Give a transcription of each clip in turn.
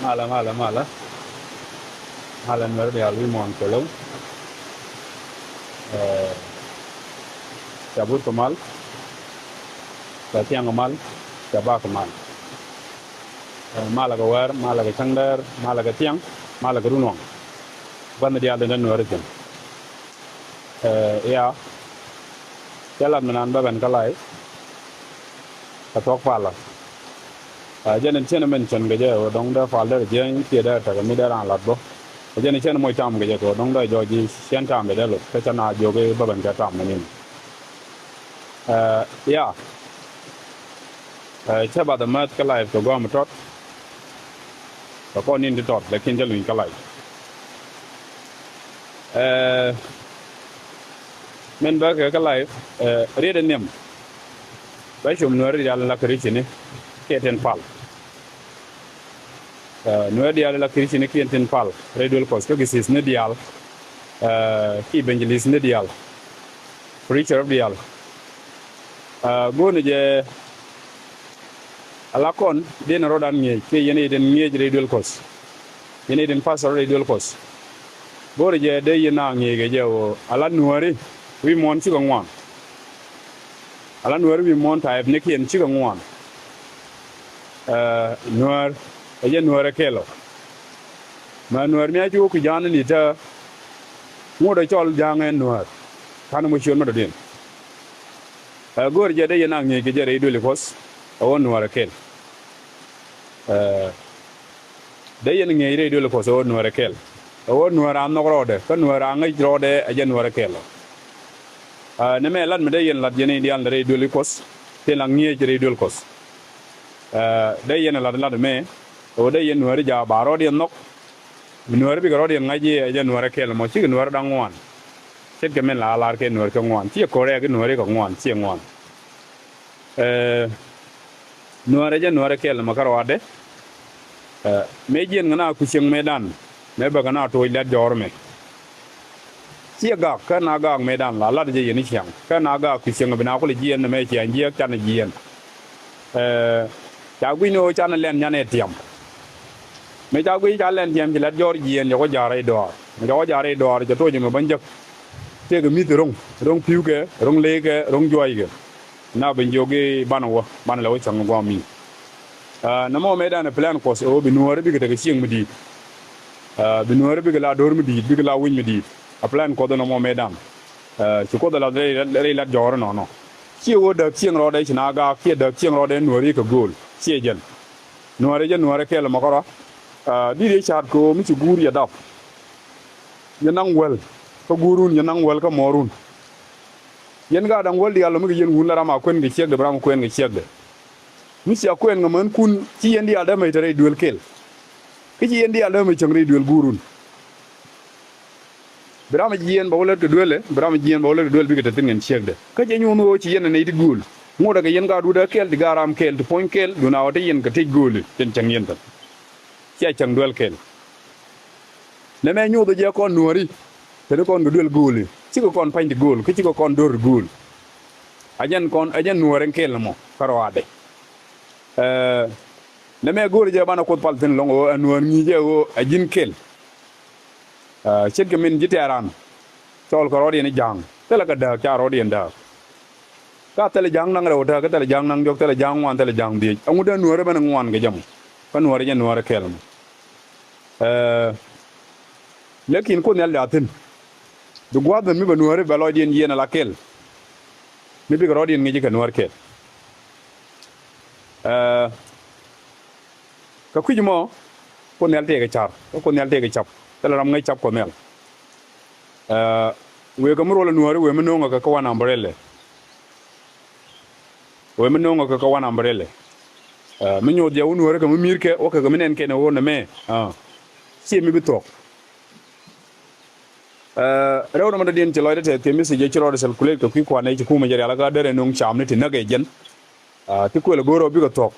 mala mala nuer dia lui mon kolong cabut kemal tiang kemal caba kemal mala ke war mala ke cangder mala ke tiang mala ke runong ban dia dengan nuer jen ya jalan menan bagan kalai katok pala jenen chen men chen ge je dong da fal da je ti da ta mi da ran lat bo jenen chen mo cham ge je to dong da jo ji chen cham be da lo ta na jo ge ba ban ka cham ni ya che ba da mat ka lai to go ma tot ko nin di tot le kin je lu ka lai men ba ka lai re de nem ba shum no ri ya la kri ni keten pal no dial la kristine keten pal redol kos to gisis ne dial evangelist ne dial preacher of dial go ne je ala kon den rodan ngi ke yene den ngi redol kos yene den pastor redol kos go je de yena ngi ge je o ala nuori wi mon ci ko ngwan ala nuori wi mon taib ne ken ci ko ngwan nuar aja nuar kelo ma nuar mi aju ku jana ni ta mo do chol jangen nuar kan mo chion ma do din gor je de yana ngi ge jere do le kos o nuar kel de yana ngi re do le kos o nuar kel o nuar am no rode kan nuar ngi rode aja nuar kelo ne me lan me de yan lat yene dial re do le kos te la ngi re do le kos đây yên là mẹ ở đây yên nuôi giờ bà rồi điên nóc nuôi bị rồi điên ngay gì giờ nuôi cái là một chiếc nuôi đang ngoan chết cái mình là cái nuôi cái ngoan chiếc Korea cái nuôi cái ngoan chiếc ngoan nuôi giờ nuôi cái là mà cái rồi đấy mấy chuyện cái nào cũng chiếc Medan mấy bữa cái nào tôi đã giỏi mẹ chiếc gạc cái nào gạc Medan là gì vậy chiang cái nào gạc cũng chiếc bên nào có gì anh mấy chiang chiếc chăn gì anh cháu quý nô cha nó lên nhà này tiệm mấy cháu quý cha lên tiệm thì lát gió gì nó có giá đây đỏ cho tôi nhưng mà bây giờ thế cái mít rong phiêu cái rong lê cái rong joy cái nào bây giờ cái ban lâu chẳng qua mi nằm ở mấy đàn plan course ở bên ngoài bị cái xiềng mới đi bên ngoài bị cái lá đor mới đi bị cái lá win mới đi plan course nằm ở mấy đàn chỉ có là đây lát gió nó chiều được chiêng rồi đấy chỉ naga kia được chiêng rồi đấy nuôi cái goal chia dân nuôi cái là mà có đó đi để chặt cô mới chỉ guri đọc dân năng well có gurun dân năng well có morun dân ga đang well đi alo mới dân hun là mà quên cái chiếc được ram quên cái chiếc được mới chỉ quên cái món kun chỉ dân đi alo mới tới dual kill cái chỉ dân đi alo mới chẳng đi dual gurun Berama jian bawle ke duel berama jian bawle ke duel bi ke tin ngen chiek de ka je nyuno ci yen ne di gul mo daga yen ga du da kel di garam kel di point kel du na wata yen ka tej gol ten chang yen ta ci chang duel kel ne me nyu do je kon nuori te kon duel gol ci ko kon pañ di gol ki ci ko kon dor gol ajan nuoren kel mo karwade ne me gor je bana ko pal ten longo nuor ni je o ajin kel chết cái mình chỉ teran cho cái rồi đi giang tức là cái đợt cha rồi đi đợt cái tele giang năng rồi cái tele giang năng được tele giang ngoan tele giang đi ông udah nuôi bên ngoan cái jam cái nuôi cái kelm lekin ko nel datin du gwadan mi ba nuôi ba lo đi yen la kel mi bi rồi đi ngi cái nuôi kel cái quy mo ko nel te cái char ko nel te cái chap tala ram ngai chap ko mel we ga muro la nuore we menonga ka kawana umbrella we menonga ka kawana umbrella menyo dia nuore ka mirke o ka menen ke na wona me si mi bitok rewna ma den ci loyde te mi se je ci rode sel kulel ko ki ko ne ci kuma jere ala ga dere non cham ne ti nage jen ti ko le goro bi ko tok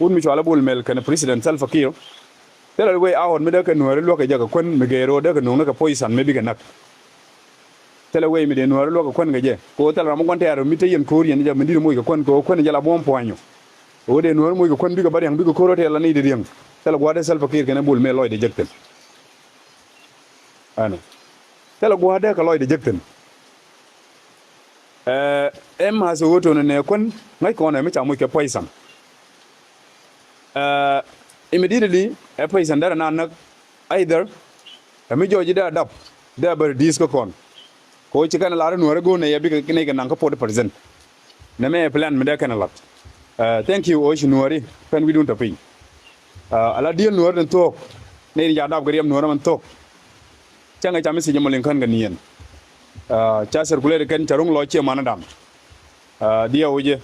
un mi wala bul mel kan president Salva Kiir tela we awon mi de ka nuore lo ka jaga kon mi gero de ka non ka poison me bi ga nak tela we mi de nuore lo ka kon ga je ko tela mo gonte aro mi te yen ko yen ja mi dir mo ka kon ko kon jala bom poanyo o de nuor mo ko kon bi ko bari yang bi ko korote la ni de yang tela gwade Salva Kiir kene bul me loy de jekten ana tela gwade ka loy de jekten em ha so woto ne kon ngai ko na mi chamu ke poison immediately a poison dara na nak either mi joji da dap da bar dis ko kon ko ci kana la nuor go ne yabi ke ne ga nan ko pod present na me plan me da kana lat thank you o nuori pen wi dun ta pin ala diel nuor den to ne ya dab gariyam nuor man to changa chami si jamalin kan ganien cha circular kan charung lo che mana dam dia oje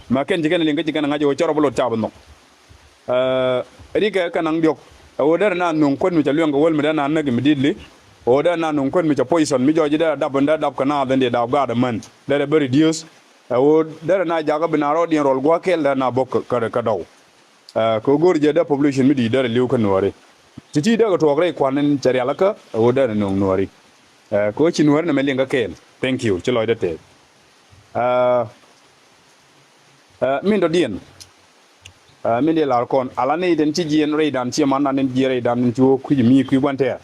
ma ken jigen linga jigen ngaje o choro bolo tab no rika kanang diok o der na nun kon mi cha luanga wol mi da na nagi mi didli o da na nun kon mi cha poison mi joji da dab kana den de dab ga da man da bari dios o der na jaga binaro din rol gwa kel da na bok ka daw ko gor je da population mi di der liu kan nuore titi daga to gre kwanen chari alaka o der no nuori ko chi nuor na melinga kel thank you chi loide te min do dien min de lar kon ala ne den ti jien re dan chi man nan jire dan chu ku mi ku gwante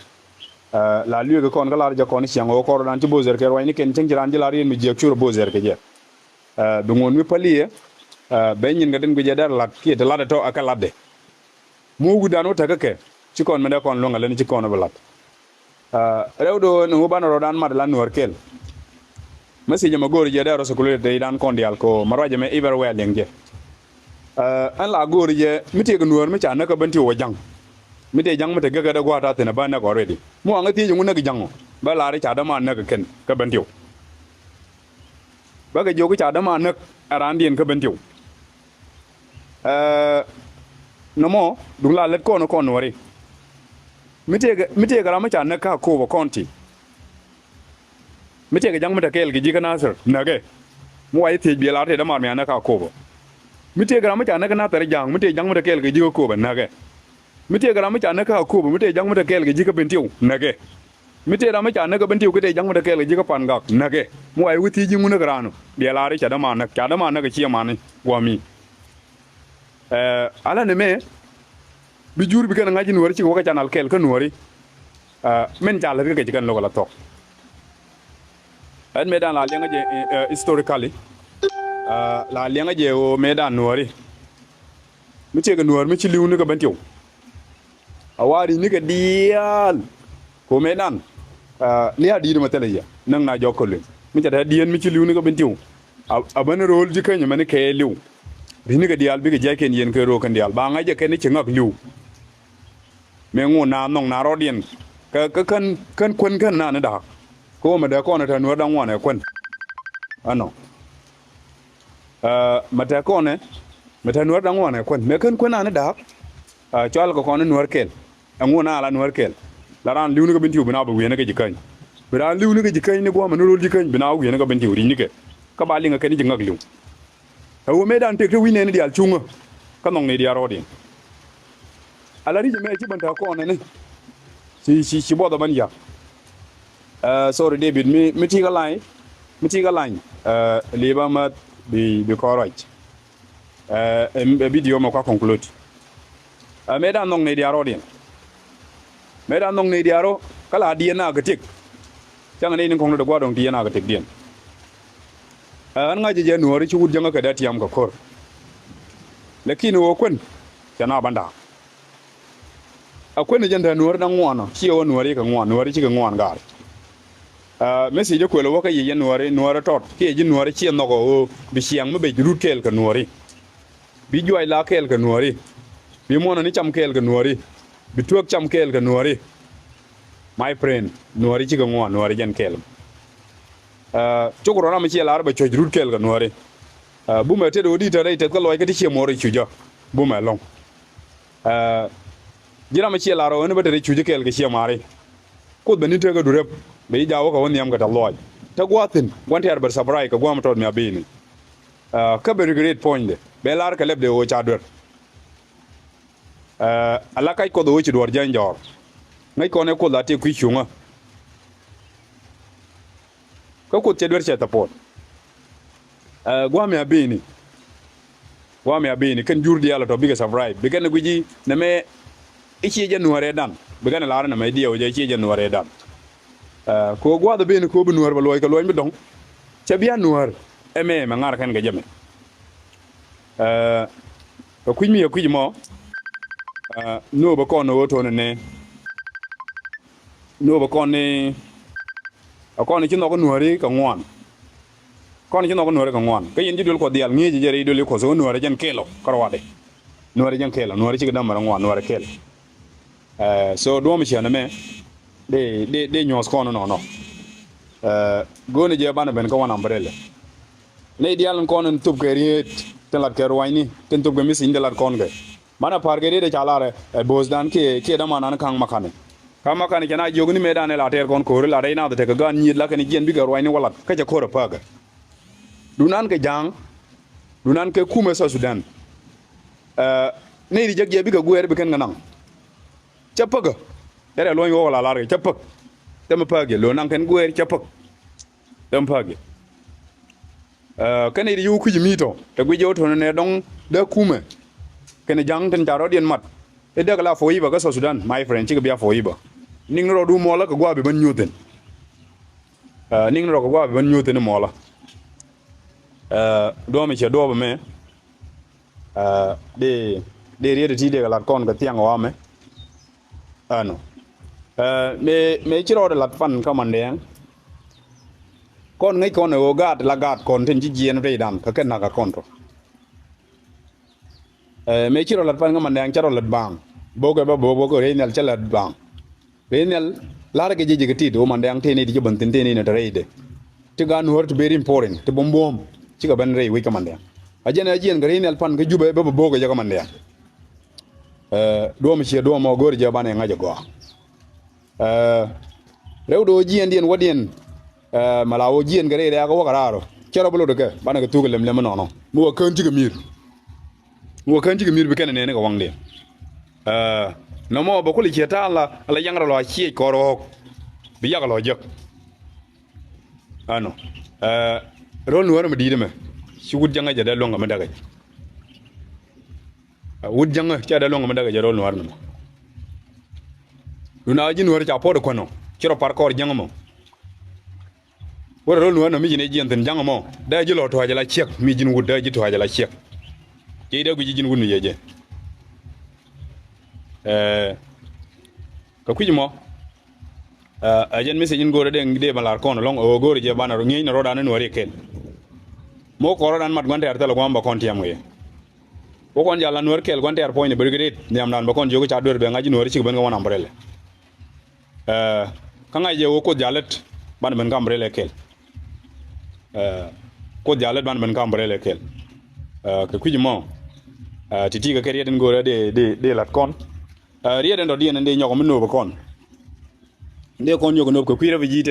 la lieu ko kon galar ja kon siang o ko dan ti bozer ke wayni ken ceng jiran jilar yen mi je chu bozer ke je du ngon mi paliye ben nyin ga den gu je dar lat ki de ladde to aka ladde mo gu dano taka ke ci kon me da kon longa len ci kon balat rewdo no bana ro dan mad lan nuor kel masi jama gor je da so kulé de dan kon dial ko maraje me everywhere lengje an la gor je mite ga nuor me cha na ka banti wo jang mite jang mate gaga da gwata tena bana ko already mo anga ti jungu na ga jango ba la ri cha da ma na ga ken ka banti ba ga jogu cha da ma na arandien ka banti no mo dula let ko no kon wari mite ga ma cha na ka ko ba konti mite ga jang mata kel gi jika nasir nage mu ai te bi la te da mar me na ka ko ba mite ga ma cha na ka na tar jang mite jang mata kel gi jika ko ba nage mite ga ma cha na ka ko ba mite jang mata kel gi jika bentiu nage mite da ma cha na ka bentiu ke te jang mata kel gi jika pan ga nage mu ai wuti ji mu na grano bi la ri cha da ma na ga chi ma ni gwami ala ne me bi jur bi kan ngaji nuori ci waka channel kel kan nuori men jala ke kan lo la tok en medan la lenga je historically la lenga je o medan nuori mi ce ga nuori mi ci liwu ni ga bantiw awari ni ga dial ko medan ni adi ma tele ya nang na jokole mi ta diyen mi ci liwu ni ga bantiw abana rol ji kan yamani kay liw bi ni ga dial bi ga jaken yen ke ro kan dial ba ngaje ken ni ci ngak liw me ngu na nong na rodien ka kan kun kan na da ko ma da ko na ta nuor dan wane kun ano mata ko ne mata nuor dan wane kun me kan kun na da chal ko na nuor kel ngu na la nuor kel la ran liu ni ko bintiu bina bu yene ga jikan bira liu ni ga jikan ni go ma no jikan bina wu yene ga bintiu ri ni ke ka ba linga ken jingak liu wo me dan te ke wi ne ni dial chunga ka nong ne dia rodien alari je me ci banta ko ne si bodo man ya sorry David mi ti ga line liba ma bi correct video ma kwa conclude me dan nong ne dia rodien me dan nong ne dia ro kala di na ga tik chang ne ni kong do gwadong di na ga tik dien an nga je nuori ci wut janga ka dati am ka kor lakini wo kun kana banda akwai ne janda nuwar dan wana ki yawan nuwari ka ngwan nuwari ki ka ngwan gar message ko lo waka yi nuwari tot ki ji nuwari ki no go bi siang me be rut kel ka nuwari bi joy la kel ka nuwari bi mona ni cham kel ka nuwari bi tuak cham kel ka nuwari my friend nuwari ki ka ngwan nuwari jan kel chokoro na mi ci la ba choj rut kel ka nuwari bu me te do di ta dai te ka loy ka ti che mori chuja bu me long jira ma ci la ro ne ba te chuje kel ga ci mare ko be ni te ga durep be jawo ka woni am ga taloy ta gwatin wanti ar bar sabrai ka gwam tod mi abini ka be great point de be lar ka lebde o chadwer ala kai ko do ci dor janjor ngai ko ne ko la te ku chunga ka ko te dwer che ta pot gwam mi abini wa me abini ken jurdi ala to biga survive biga ne guji na me ichi je nuare dan biga ne lara na me dia o je ichi je nuare dan ko gwa da bini ko bu nuar ba loy ka loy mi dong cha bia nuar eme ma ngar kan ga jame ko kuj mi kuj mo no ba kon no to ne no ba kon ni kon ni chino ko nuari ka ngwan kon chino ko nuari ka ngwan ka yin jidul ko dial ngi je jere idul ko so nuari jen kelo karwade nuari jen kelo nuari chi ga mara ngwan nuari kel so do mi chana me de nyos kono no gone je bana ben ko wana umbrella ne dial kono tub ke riet telat ke roini ten tub ke misin delat kon ke mana pargere de chalare bosdan ke da mana kang makane kama kan kana jogni medan la ter kon ko la reina de ka gan nyid la kan gen bi ga roini wala ka ja ko ra paga dunan ke jang dunan ke kuma sa Sudan ne di jagge bi ga guer bi kan nganang chapaga dere lo yo wala la re chapak dem page lo nan kan guer chapak dem page kan di yu ku jimito te gu joto ne dong da kuma kan jang tan jaro dien mat e daga la foyi ba ga sa Sudan my friend ci ga biya foyi ba ning ro du mola ka gwa be ban nyuten ning ro ka gwa be ban nyuten mola do mi che do ba me de ri de ti de ga lat kon ga tiang wa me ano me ci ro de lat fan ka man de kon ngai kon o gat la gat kon ten ji jien re dan ka ken na ka kon to me ci ro lat fan ka man de ci ro lat bang bogo ba bogo re nel ci lat bang re nel la ga ji ga ti do man de ang te ni di ban ten te ni na re de ti ga no to very important te bom ci ga ban re wi ka man de ajena jien ga re nel fan ga jube ba bogo ja ka man de do mi ci do mo gor ja ban nga ja go rew do jien dien wadien malawo jien ga re da ga wakararo kero bolo de ka ban ga tu ga lem lem no no mo kan ci ga mir bi kan ne ga wangde no mo ba ko li cheta la yangra lo chi koro bi yaga lo jek ano ron wara mi dide me shi wud janga jada longa ma daga wud janga cha da longa ma daga ron war no duna jin wara cha podo kono kiro par kor janga mo wara ron wara mi jine jenten janga mo da ji lo to haja la chek mi jin wud da ji to haja la chek ke da gu jin wud mi jeje ka kuji mo ajen mi se jin gore de balar kono long o gore je bana ro ngi na roda na wari kel mo ko rodan mat gonte artelo gomba kon tiam ye ko kon jalla nor kel gonte ar point brigade niam nan ba kon jogo cha dor be ngaji nor ci ben nga wona umbrella ka nga je wo ko jalet ban ben ga umbrella kel ko jalet ban ben ga umbrella kel ka kuji mo titi ga keriya den gore de lat kon rieden do dien ande nyoko mno ba kon nde kon yogo no ko kwira bi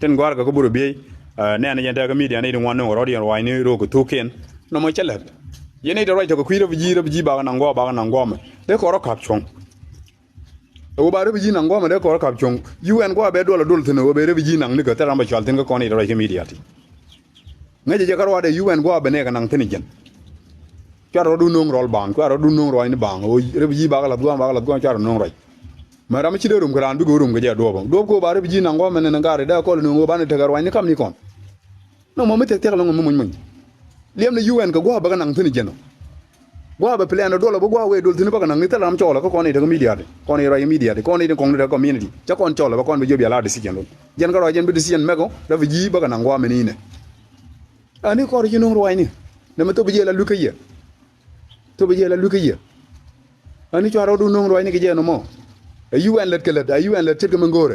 ten gwar ka ko buru bi ne na yenta ka media ne ni wano ro dien wa ni ro ko token no mo chelet yene do right ko kwira bi ba na ngoma de ko ro kap chong o ba bi na ngoma de ko ro kap chong UN go be do la dol tene o be bi na ni ko taramba chal ten ko kon ni do right media ti ngaje je karwa de UN go be ne ka nang tene jen charo du nong rol bang charo du nong roi ni bang o rebi ba la gwa charo nong roi mara mi chiderum kran du gorum ge do ko ba rebi na ngoma ne ngare da ko no ba ne tegar wani kam ni kon no mo mete tekla ngom mun liem ne UN ko gwa ba nang tini jeno gwa ba plan do la bo gwa we dol tini ba nang ni talam chola ko ni de media de ko ni roi media de ko ni de kong de community ja kon chola ba kon be jobi ala de sijen jen ga roi jen be de sijen mego da ji ba nang ngwa me ni ne ani ko ri nong roi ni ne me to be la lukaye to be jela lukaye ani charo du nong roi ni ge no mo UN let kelet UN let tet ke mangore